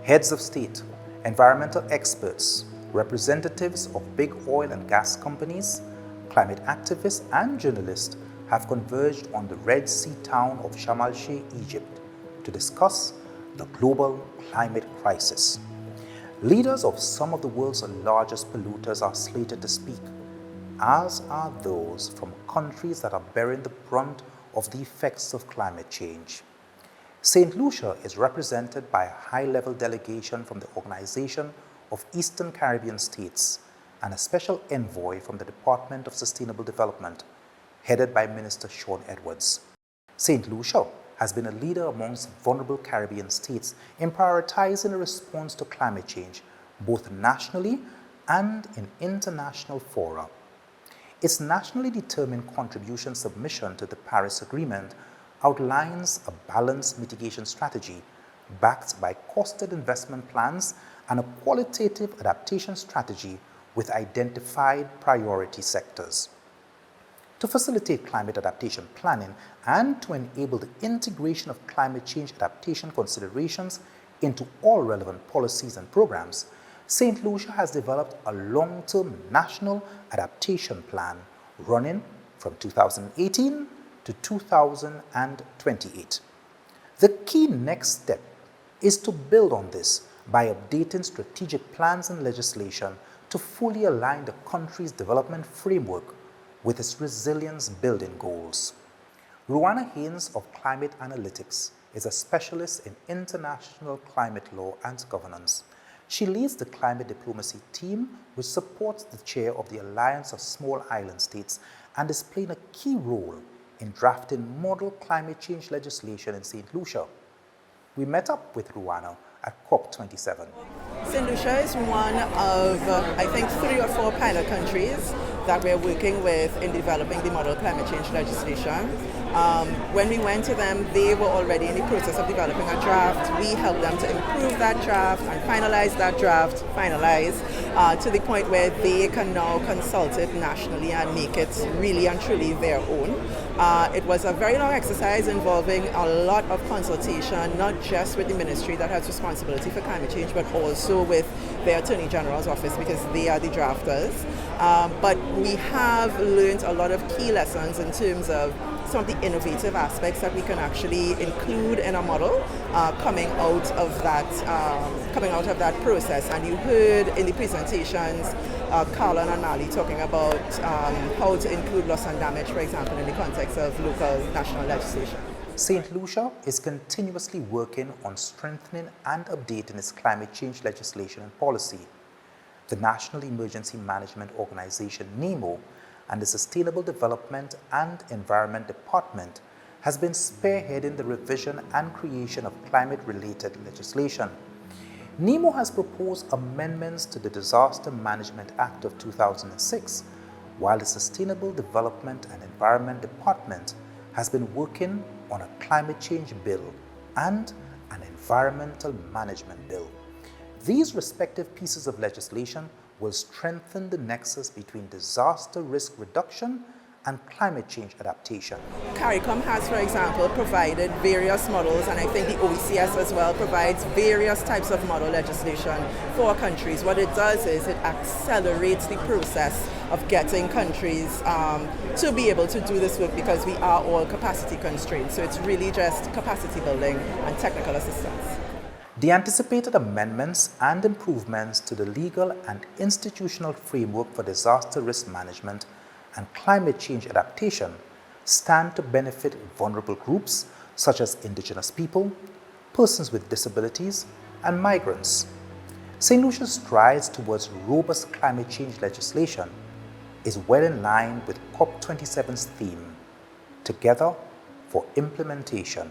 Heads of state, environmental experts, representatives of big oil and gas companies, climate activists and journalists have converged on the Red Sea town of Sharm El-Sheik, Egypt, to discuss the global climate crisis. Leaders of some of the world's largest polluters are slated to speak, as are those from countries that are bearing the brunt of the effects of climate change. Saint Lucia is represented by a high-level delegation from the Organization of Eastern Caribbean States and a special envoy from the Department of Sustainable Development, headed by Minister Sean Edwards. Saint Lucia has been a leader amongst vulnerable Caribbean states in prioritizing a response to climate change, both nationally and in international fora. Its nationally determined contribution submission to the Paris Agreement outlines a balanced mitigation strategy backed by costed investment plans and a qualitative adaptation strategy with identified priority sectors. To facilitate climate adaptation planning and to enable the integration of climate change adaptation considerations into all relevant policies and programs, Saint Lucia has developed a long-term national adaptation plan running from 2018 to 2028. The key next step is to build on this by updating strategic plans and legislation to fully align the country's development framework with its resilience building goals. Ruana Haynes of Climate Analytics is a specialist in international climate law and governance. She leads the climate diplomacy team, which supports the chair of the Alliance of Small Island States and is playing a key role in drafting model climate change legislation in Saint Lucia. We met up with Ruana at COP27. Saint Lucia is one of, I think, 3 or 4 pilot countries that we're working with in developing the model climate change legislation. When we went to them, they were already in the process of developing a draft. We helped them to improve that draft and finalize that draft, to the point where they can now consult it nationally and make it really and truly their own. It was a very long exercise involving a lot of consultation, not just with the ministry that has responsibility for climate change, but also with the Attorney General's office, because they are the drafters. But we have learned a lot of key lessons in terms of some of the innovative aspects that we can actually include in a model coming out of that process. And you heard in the presentations Carlin and Mali talking about how to include loss and damage, for example, in the context of local national legislation. Saint Lucia is continuously working on strengthening and updating its climate change legislation and policy. The National Emergency Management Organization, NEMO, and the Sustainable Development and Environment Department has been spearheading the revision and creation of climate-related legislation. NEMO has proposed amendments to the Disaster Management Act of 2006, while the Sustainable Development and Environment Department has been working on a climate change bill and an environmental management bill. These respective pieces of legislation will strengthen the nexus between disaster risk reduction and climate change adaptation. CARICOM has, for example, provided various models, and I think the OECS as well provides various types of model legislation for countries. What it does is it accelerates the process of getting countries to be able to do this work, because we are all capacity constrained. So it's really just capacity building and technical assistance. The anticipated amendments and improvements to the legal and institutional framework for disaster risk management and climate change adaptation stand to benefit vulnerable groups such as indigenous people, persons with disabilities, and migrants. Saint Lucia's strides towards robust climate change legislation is well in line with COP27's theme, Together for Implementation.